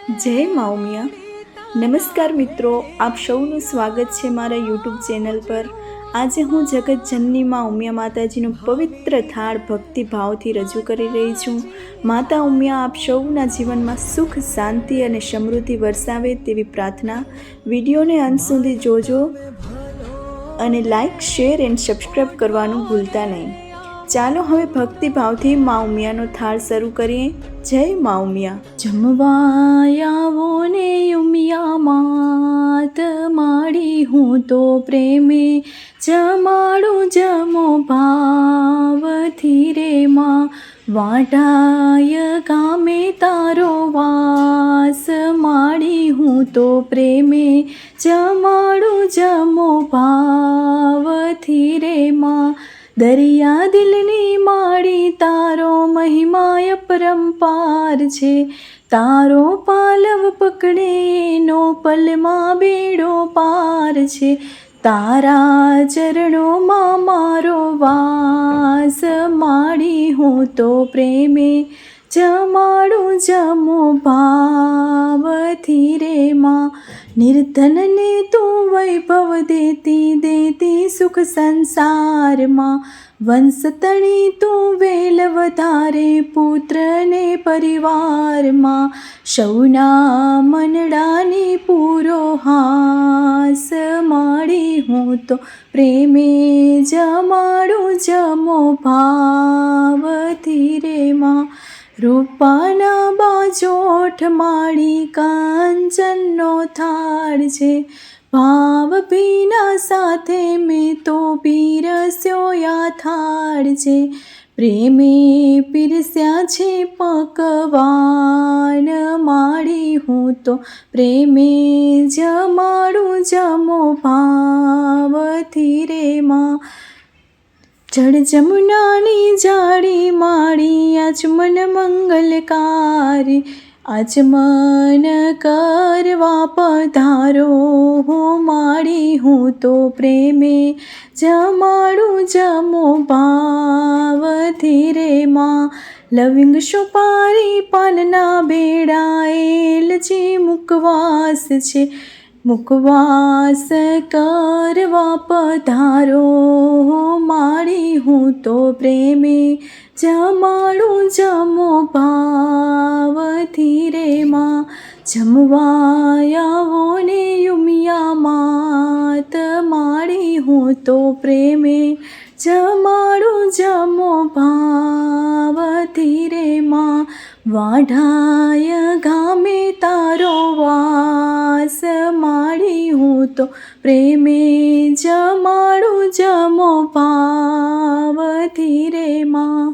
જય મા ઉમિયા। નમસ્કાર મિત્રો, આપ સૌનું સ્વાગત છે મારા યુટ્યુબ ચેનલ પર। આજે હું જગતજનની મા ઉમિયા માતાજીનો પવિત્ર થાળ ભક્તિભાવથી રજૂ કરી રહી છું। માતા ઉમિયા આપ સૌના જીવનમાં સુખ, શાંતિ અને સમૃદ્ધિ વરસાવે તેવી પ્રાર્થના। વિડીયોને અંત સુધી જોજો અને લાઈક, શેર એન્ડ સબસ્ક્રાઈબ કરવાનું ભૂલતા નહીં। ચાલો હવે ભક્તિભાવથી મા ઉમિયાનો થાળ શરૂ કરીએ। જય મા ઉમિયા। જમવા આવો ને ઉમિયા માત માડી, હું તો પ્રેમે જમાડું જમો ભાવથી રે માં। વાટાય ગામે તારો વાસ માડી, હું તો પ્રેમે જમાડું જમો ભાવથી રે માં। દરિયા દિલની માડી તારો મહિમા અપરંપાર છે। તારો પાલવ પકડે નો પલમાં બેડો પાર છે। તારા ચરણોમાં મારો વાસ માડી, હું તો પ્રેમે જમાડું જમો ભાવથી રે માં। નિર્ધનને તું વૈભવ દેતી દેતી સુખ સંસારમાં। વંશતણી તું વેલ વધારે પુત્રને પરિવારમાં। સૌના મનડાની પૂરો હાસ માડી, હું તો પ્રેમે જમાડું જમો ભાવથી રે માં। રૂપાના બાજોઠ માડી કાંચનનો થાળ છે। ભાવ ભીના સાથે મેં તો પીરસ્યો આ થાળ છે। પ્રેમે પીરસ્યા છે પકવાન માડી, હું તો પ્રેમે જમાડું જમો ભાવથી રે માં। જળ જમુનાની જાડી માડી આચમન મંગલકારી। આચમન કરવા પધારો હો માડી, હું તો પ્રેમે જમાડું જમો ભાવથી રે માં। લવિંગ સુપારી પાનના બેડા એલચી મુકવાસ છે। મુકવાસ કરવા પધારો હો માડી, હું તો પ્રેમે જમાડું જમો ભાવથી રે માં। જમવા આવો ને ઉમિયા માત માડી, હું તો પ્રેમે જમાડું જમો ભાવથી રે માં। વાઢાય ગામે તારો વાસ માડી, હું તો પ્રેમે જમાડું જમો ભાવથી રે માં।